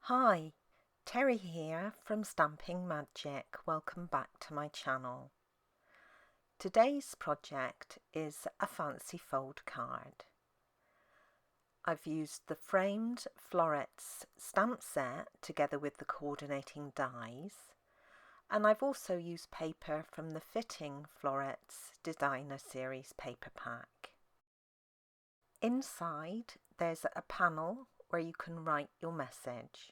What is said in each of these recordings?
Hi, Teri here from Stamping Magic. Welcome back to my channel. Today's project is a fancy fold card. I've used the Framed Florets stamp set together with the coordinating dies, and I've also used paper from the Fitting Florets Designer Series paper pack. Inside there's a panel where you can write your message,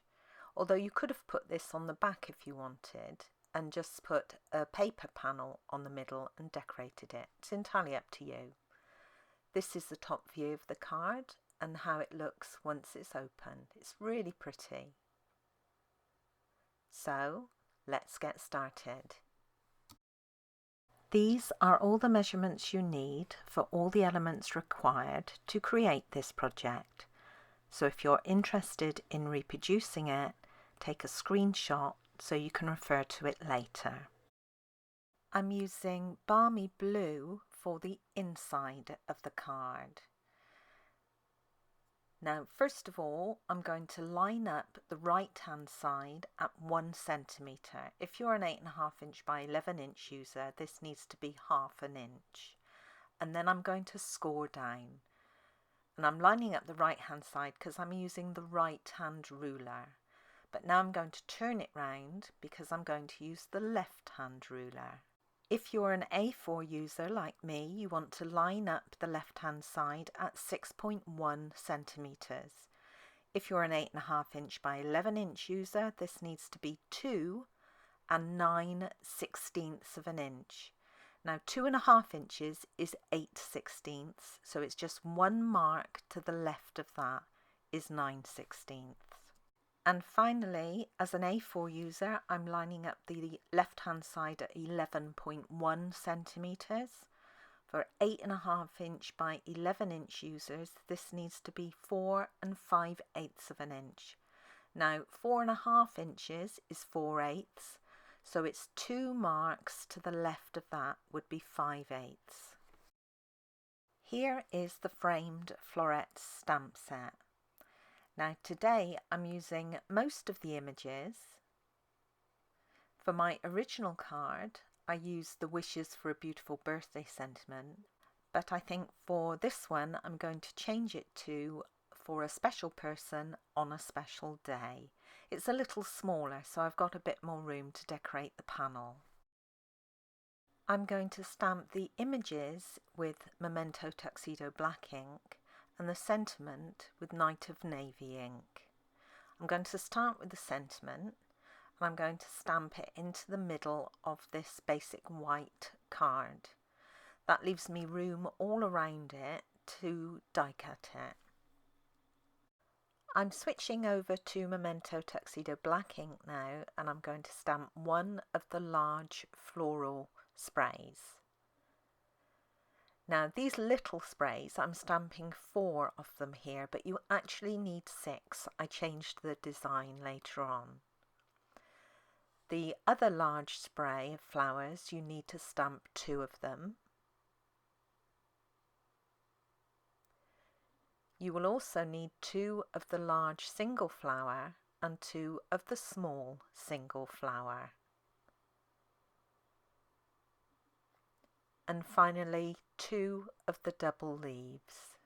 although you could have put this on the back if you wanted and just put a paper panel on the middle and decorated it. It's entirely up to you. This is the top view of the card and how it looks once it's open. It's really pretty. So let's get started. These are all the measurements you need for all the elements required to create this project. So if you're interested in reproducing it, take a screenshot so you can refer to it later. I'm using balmy blue for the inside of the card. Now, first of all, I'm going to line up the right hand side at 1 centimetre. If you're an 8.5 inch by 11 inch user, this needs to be ½ inch. And then I'm going to score down. And I'm lining up the right hand side because I'm using the right hand ruler. But now I'm going to turn it round because I'm going to use the left hand ruler. If you're an A4 user like me, you want to line up the left hand side at 6.1 centimetres. If you're an 8.5 inch by 11 inch user, this needs to be 2 and 9/16 of an inch. Now 2.5 inches is 8/16, so it's just one mark to the left of that is 9/16. And finally, as an A4 user, I'm lining up the left hand side at 11.1 centimetres. For 8.5 inch by 11 inch users, this needs to be 4 5/8 of an inch. Now 4.5 inches is 4/8, so it's 2 marks to the left of that would be 5/8. Here is the Framed Florets stamp set. Now today I'm using most of the images. For my original card I used the Wishes for a Beautiful Birthday sentiment, but I think for this one I'm going to change it to For a Special Person on a Special Day. It's a little smaller, so I've got a bit more room to decorate the panel. I'm going to stamp the images with Memento Tuxedo black ink and the sentiment with Night of Navy ink. I'm going to start with the sentiment and I'm going to stamp it into the middle of this basic white card. That leaves me room all around it to die cut it. I'm switching over to Memento Tuxedo black ink now and I'm going to stamp one of the large floral sprays. Now these little sprays, I'm stamping 4 of them here, but you actually need 6. I changed the design later on. The other large spray of flowers, you need to stamp 2 of them. You will also need 2 of the large single flower and 2 of the small single flower. And finally 2 of the double leaves.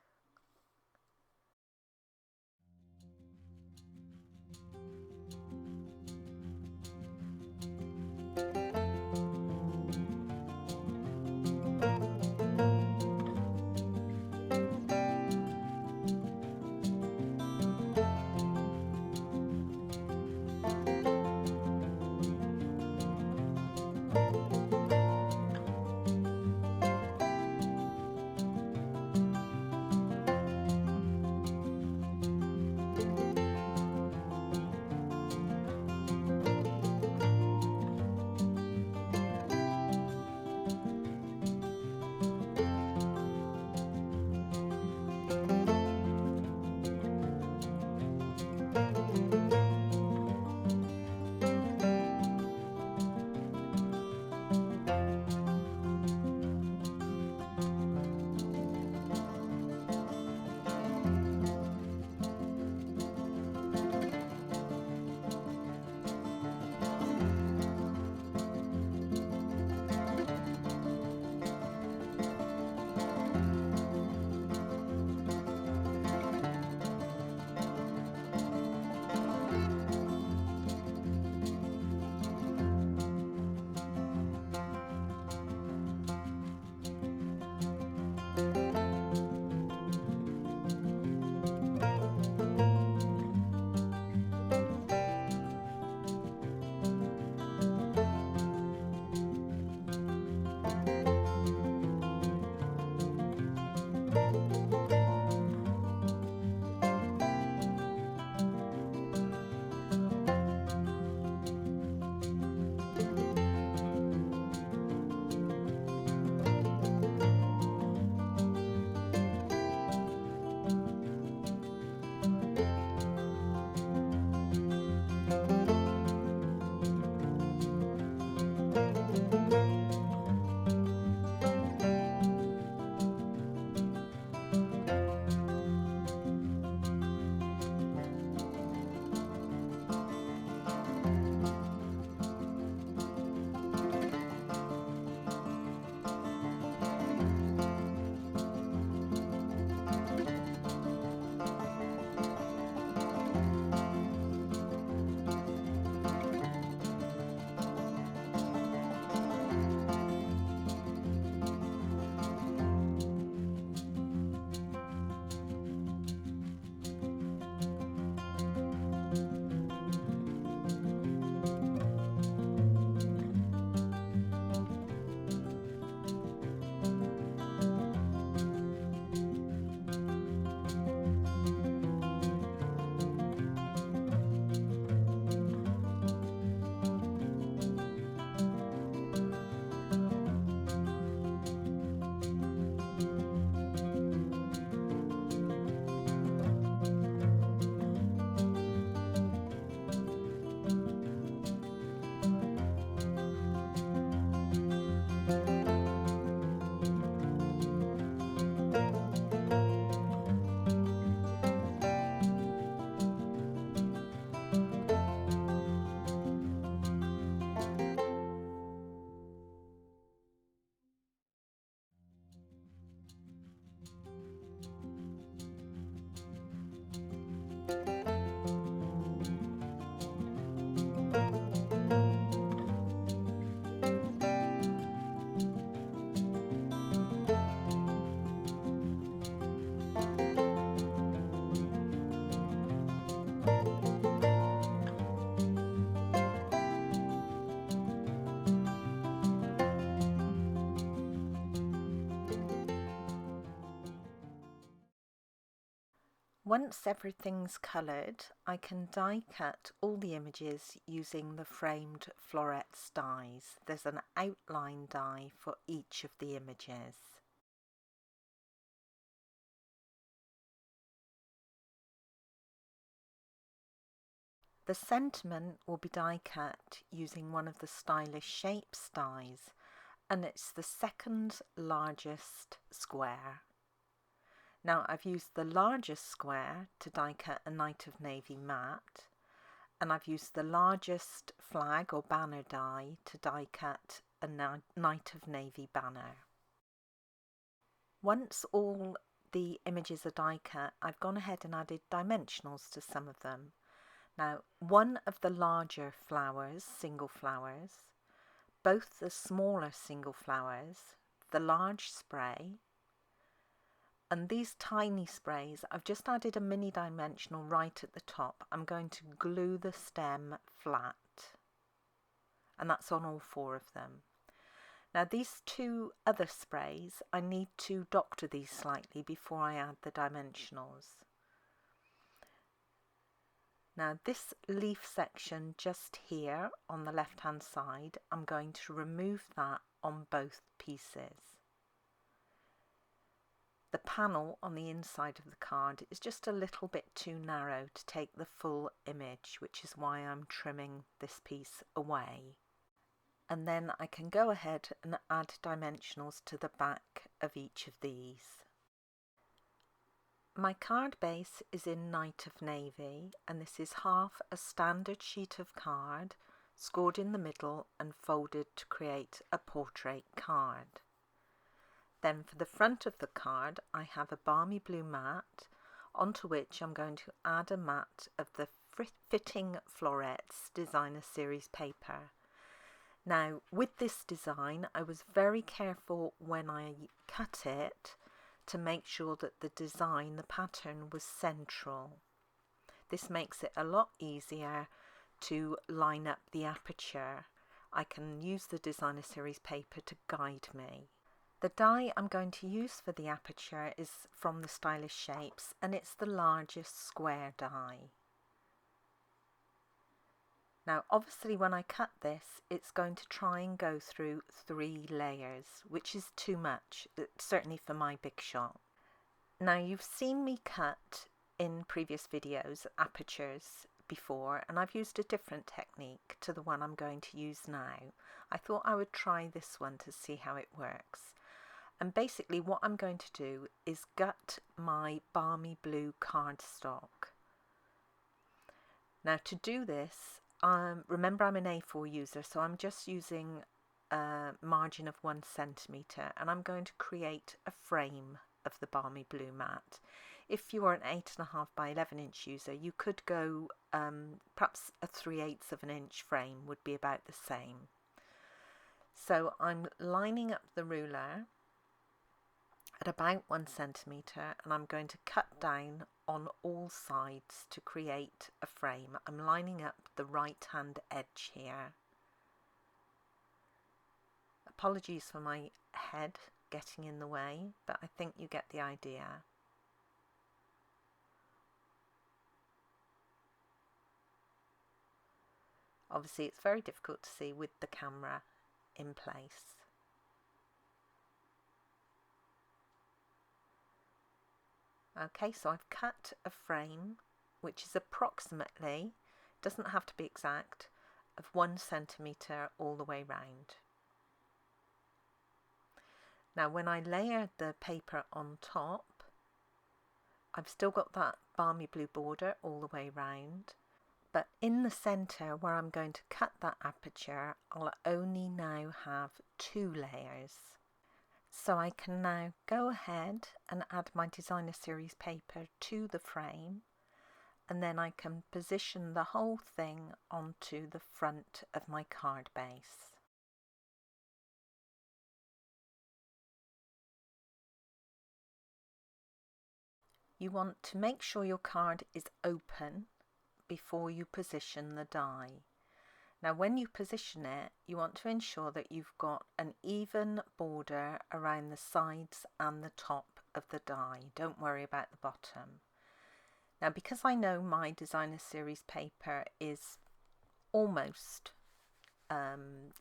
Once everything's coloured, I can die cut all the images using the Framed Florets dies. There's an outline die for each of the images. The sentiment will be die cut using one of the Stylish Shapes dies, and it's the second largest square. Now I've used the largest square to die cut a Night of Navy matte, and I've used the largest flag or banner die to die cut a Night of Navy banner. Once all the images are die cut, I've gone ahead and added dimensionals to some of them. Now, one of the larger flowers, single flowers, both the smaller single flowers, the large spray, and these tiny sprays, I've just added a mini dimensional right at the top. I'm going to glue the stem flat, and that's on all 4 of them. Now these 2 other sprays, I need to doctor these slightly before I add the dimensionals. Now this leaf section just here on the left hand side, I'm going to remove that on both pieces. The panel on the inside of the card is just a little bit too narrow to take the full image, which is why I'm trimming this piece away. And then I can go ahead and add dimensionals to the back of each of these. My card base is in Night of Navy, and this is half a standard sheet of card, scored in the middle and folded to create a portrait card. Then for the front of the card, I have a balmy blue mat, onto which I'm going to add a mat of the Fitting Florets Designer Series paper. Now, with this design, I was very careful when I cut it to make sure that the design, the pattern, was central. This makes it a lot easier to line up the aperture. I can use the Designer Series paper to guide me. The die I'm going to use for the aperture is from the Stylish Shapes, and it's the largest square die. Now obviously when I cut this, it's going to try and go through 3 layers, which is too much, certainly for my big shot. Now you've seen me cut in previous videos apertures before, and I've used a different technique to the one I'm going to use now. I thought I would try this one to see how it works. And basically what I'm going to do is gut my balmy blue cardstock. Now to do this, remember I'm an A4 user, so I'm just using a margin of 1 centimetre, and I'm going to create a frame of the balmy blue mat. If you're an 8.5 by 11 inch user, you could go perhaps a 3/8 of an inch frame would be about the same. So I'm lining up the ruler at about 1 centimetre, and I'm going to cut down on all sides to create a frame. I'm lining up the right hand edge here. Apologies for my head getting in the way, but I think you get the idea. Obviously it's very difficult to see with the camera in place. Okay, so I've cut a frame which is approximately, doesn't have to be exact, of 1 centimetre all the way round. Now when I layer the paper on top, I've still got that balmy blue border all the way round, but in the centre where I'm going to cut that aperture, I'll only now have 2 layers. So I can now go ahead and add my Designer Series paper to the frame, and then I can position the whole thing onto the front of my card base. You want to make sure your card is open before you position the die. Now when you position it, you want to ensure that you've got an even border around the sides and the top of the die. Don't worry about the bottom. Now, because I know my designer series paper is almost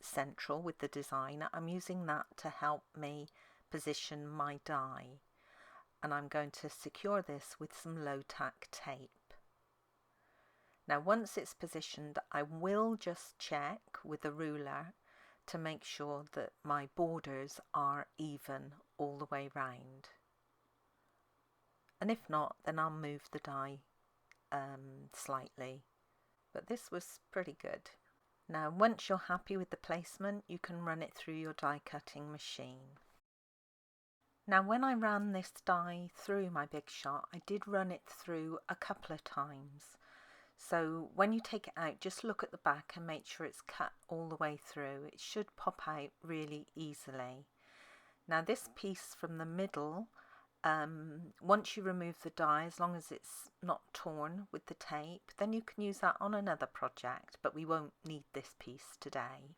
central with the design, I'm using that to help me position my die, and I'm going to secure this with some low tack tape. Now once it's positioned, I will just check with a ruler to make sure that my borders are even all the way round, and if not, then I'll move the die slightly, but this was pretty good. Now once you're happy with the placement, you can run it through your die cutting machine. Now when I ran this die through my Big Shot, I did run it through a couple of times. So when you take it out, just look at the back and make sure it's cut all the way through. It should pop out really easily. Now this piece from the middle, once you remove the die, as long as it's not torn with the tape, then you can use that on another project, but we won't need this piece today.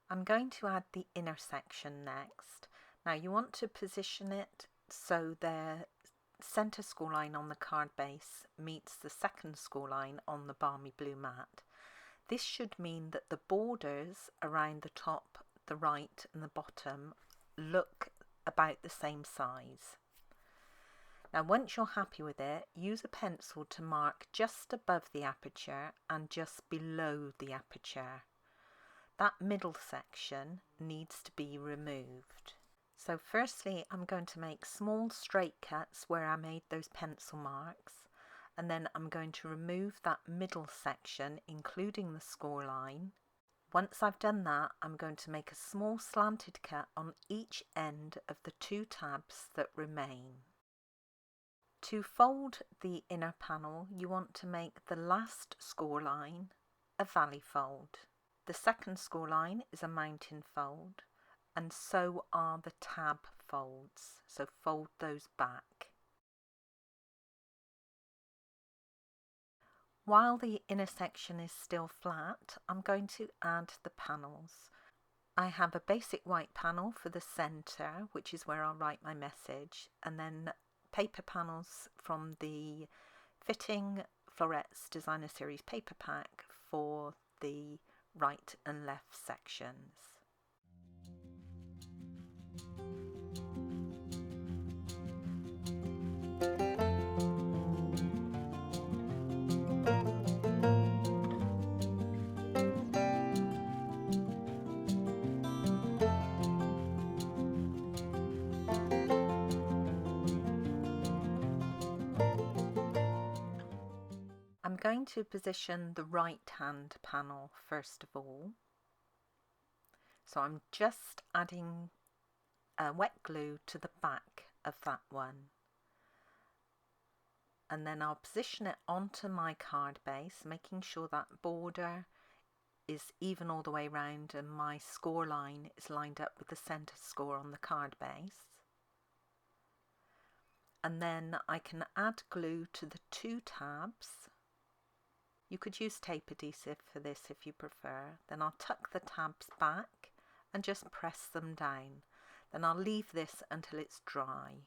I'm going to add the inner section next. Now you want to position it so the centre score line on the card base meets the second score line on the balmy blue mat. This should mean that the borders around the top, the right and the bottom look about the same size. Now once you're happy with it, use a pencil to mark just above the aperture and just below the aperture. That middle section needs to be removed. So firstly, I'm going to make small straight cuts where I made those pencil marks, and then I'm going to remove that middle section, including the score line. Once I've done that, I'm going to make a small slanted cut on each end of the two tabs that remain. To fold the inner panel, you want to make the last score line a valley fold. The second score line is a mountain fold, and so are the tab folds, so fold those back. While the inner section is still flat, I'm going to add the panels. I have a basic white panel for the centre, which is where I'll write my message, and then paper panels from the Fitting Florets Designer Series paper pack for the right and left sections. I'm going to position the right hand panel first of all. So I'm just adding wet glue to the back of that one. And then I'll position it onto my card base, making sure that border is even all the way around and my score line is lined up with the centre score on the card base. And then I can add glue to the two tabs. You could use tape adhesive for this if you prefer. Then I'll tuck the tabs back and just press them down. Then I'll leave this until it's dry.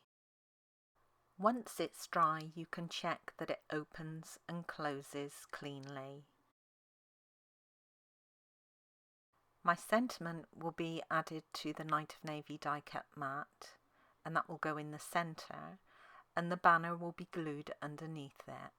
Once it's dry, you can check that it opens and closes cleanly. My sentiment will be added to the Night of Navy die cut mat, and that will go in the centre, and the banner will be glued underneath it.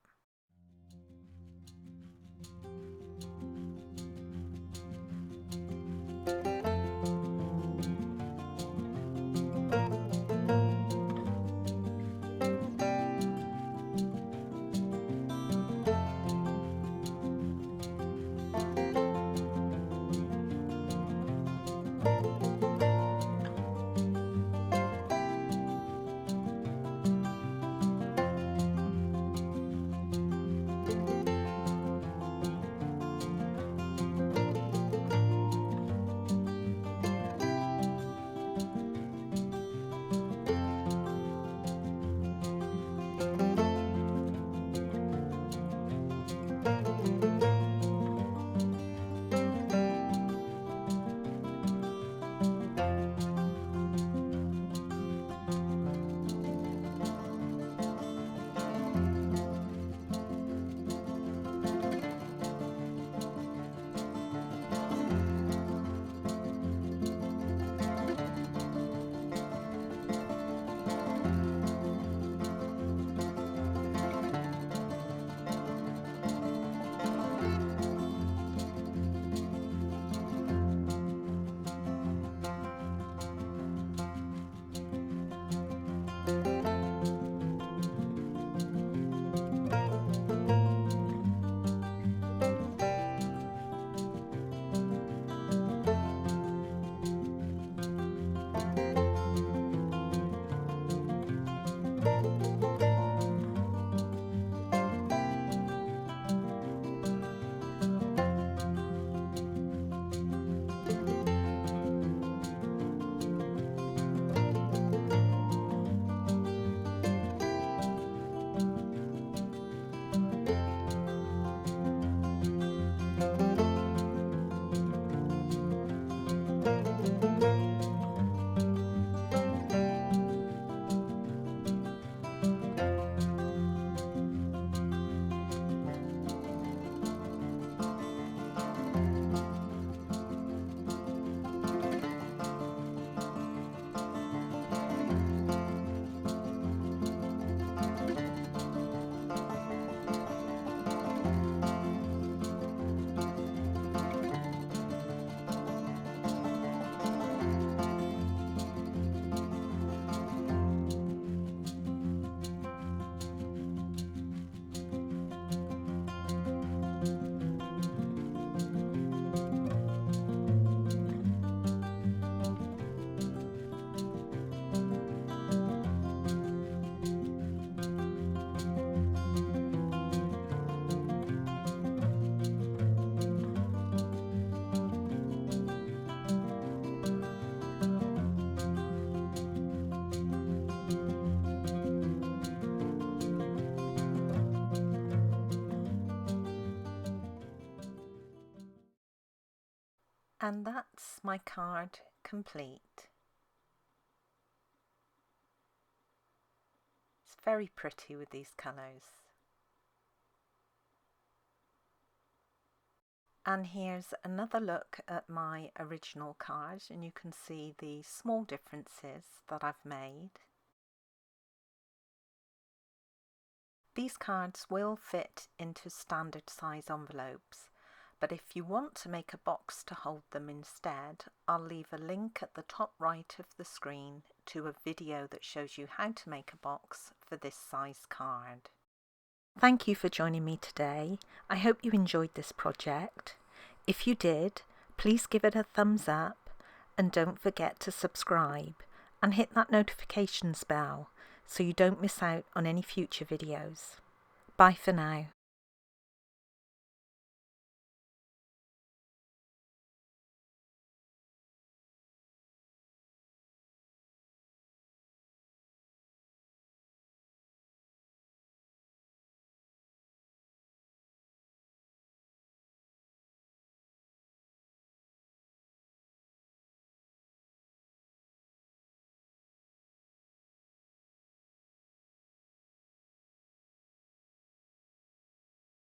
And that's my card complete. It's very pretty with these colours. And here's another look at my original card, and you can see the small differences that I've made. These cards will fit into standard size envelopes, but if you want to make a box to hold them instead, I'll leave a link at the top right of the screen to a video that shows you how to make a box for this size card. Thank you for joining me today. I hope you enjoyed this project. If you did, please give it a thumbs up and don't forget to subscribe and hit that notifications bell so you don't miss out on any future videos. Bye for now.